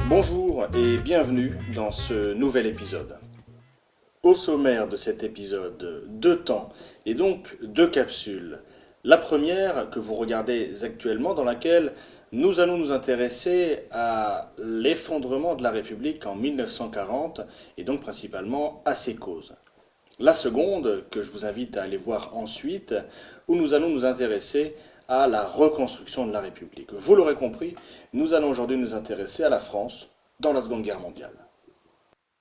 Bonjour et bienvenue dans ce nouvel épisode. Au sommaire de cet épisode, deux temps et donc deux capsules. La première que vous regardez actuellement dans laquelle nous allons nous intéresser à l'effondrement de la République en 1940 et donc principalement à ses causes. La seconde, que je vous invite à aller voir ensuite, où nous allons nous intéresser à la reconstruction de la République. Vous l'aurez compris, nous allons aujourd'hui nous intéresser à la France dans la Seconde Guerre mondiale.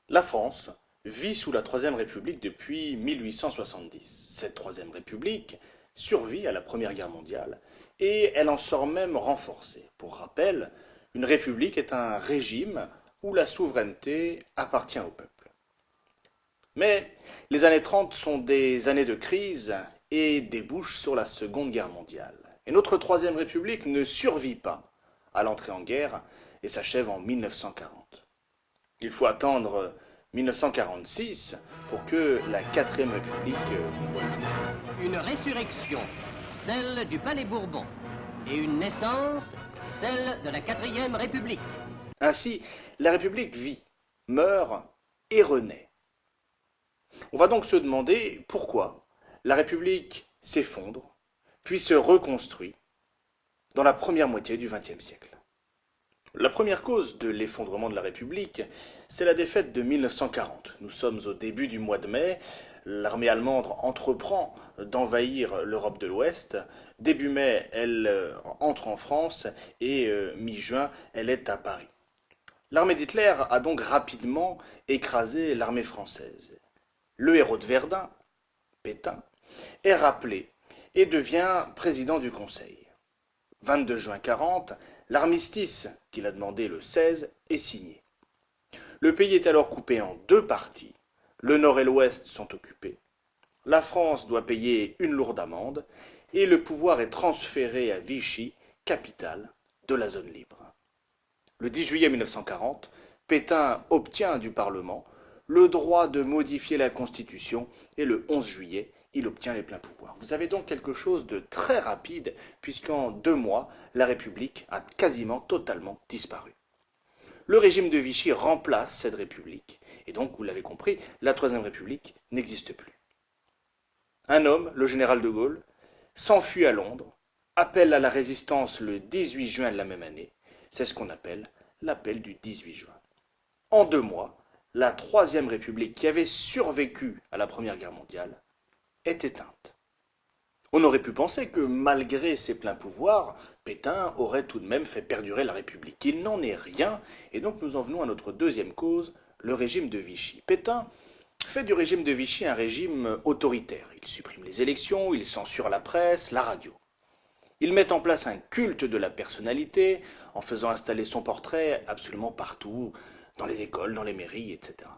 La France vit sous la Troisième République depuis 1870. Cette Troisième République survit à la Première Guerre mondiale et elle en sort même renforcée. Pour rappel, une république est un régime où la souveraineté appartient au peuple. Mais les années 30 sont des années de crise et débouchent sur la Seconde Guerre mondiale. Et notre Troisième République ne survit pas à l'entrée en guerre et s'achève en 1940. Il faut attendre 1946 pour que la Quatrième République voie le jour. Une résurrection, celle du Palais Bourbon, et une naissance, celle de la Quatrième République. Ainsi, la République vit, meurt et renaît. On va donc se demander pourquoi la République s'effondre, puis se reconstruit dans la première moitié du XXe siècle. La première cause de l'effondrement de la République, c'est la défaite de 1940. Nous sommes au début du mois de mai, l'armée allemande entreprend d'envahir l'Europe de l'Ouest. Début mai, elle entre en France et mi-juin, elle est à Paris. L'armée d'Hitler a donc rapidement écrasé l'armée française. Le héros de Verdun, Pétain, est rappelé et devient président du Conseil. 22 juin 40, l'armistice qu'il a demandé le 16 est signé. Le pays est alors coupé en deux parties. Le nord et l'ouest sont occupés. La France doit payer une lourde amende et le pouvoir est transféré à Vichy, capitale de la zone libre. Le 10 juillet 1940, Pétain obtient du Parlement le droit de modifier la Constitution et le 11 juillet, il obtient les pleins pouvoirs. Vous avez donc quelque chose de très rapide puisqu'en 2 mois, la République a quasiment totalement disparu. Le régime de Vichy remplace cette République et donc, vous l'avez compris, la Troisième République n'existe plus. Un homme, le général de Gaulle, s'enfuit à Londres, appelle à la résistance le 18 juin de la même année. C'est ce qu'on appelle l'appel du 18 juin. En 2 mois, la Troisième République, qui avait survécu à la Première Guerre mondiale, est éteinte. On aurait pu penser que, malgré ses pleins pouvoirs, Pétain aurait tout de même fait perdurer la République. Il n'en est rien, et donc nous en venons à notre deuxième cause, le régime de Vichy. Pétain fait du régime de Vichy un régime autoritaire. Il supprime les élections, il censure la presse, la radio. Il met en place un culte de la personnalité en faisant installer son portrait absolument partout, dans les écoles, dans les mairies, etc.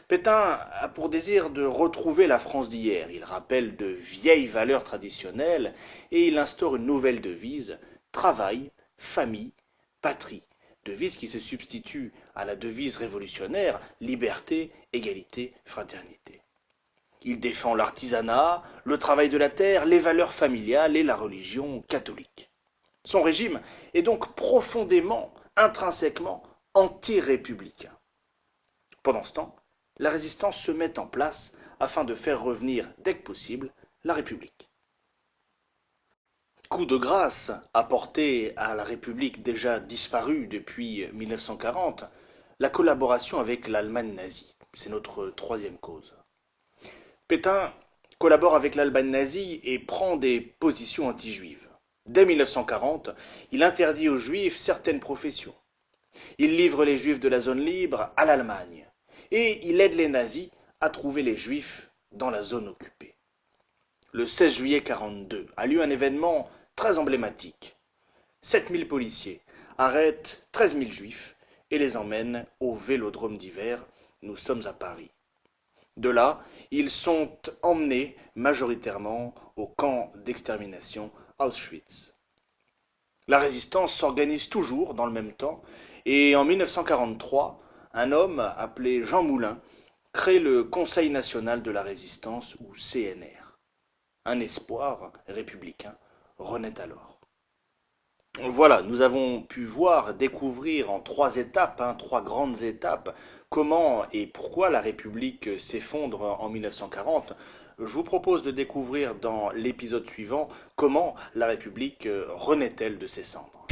Pétain a pour désir de retrouver la France d'hier. Il rappelle de vieilles valeurs traditionnelles et il instaure une nouvelle devise, travail, famille, patrie. Devise qui se substitue à la devise révolutionnaire, liberté, égalité, fraternité. Il défend l'artisanat, le travail de la terre, les valeurs familiales et la religion catholique. Son régime est donc profondément, intrinsèquement anti-républicain. Pendant ce temps, la résistance se met en place afin de faire revenir, dès que possible, la République. Coup de grâce apporté à la République déjà disparue depuis 1940, la collaboration avec l'Allemagne nazie. C'est notre troisième cause. Pétain collabore avec l'Allemagne nazie et prend des positions anti-juives. Dès 1940, il interdit aux juifs certaines professions. Il livre les juifs de la zone libre à l'Allemagne et il aide les nazis à trouver les juifs dans la zone occupée. Le 16 juillet 1942 a lieu un événement très emblématique. 7000 policiers arrêtent 13 000 juifs et les emmènent au vélodrome d'hiver. Nous sommes à Paris. De là, ils sont emmenés majoritairement au camp d'extermination Auschwitz. La résistance s'organise toujours dans le même temps et en 1943, un homme appelé Jean Moulin crée le Conseil national de la résistance ou CNR. Un espoir républicain renaît alors. Voilà, nous avons pu voir, découvrir en trois étapes, trois grandes étapes, comment et pourquoi la République s'effondre en 1940. Je vous propose de découvrir dans l'épisode suivant comment la République renaît-elle de ses cendres.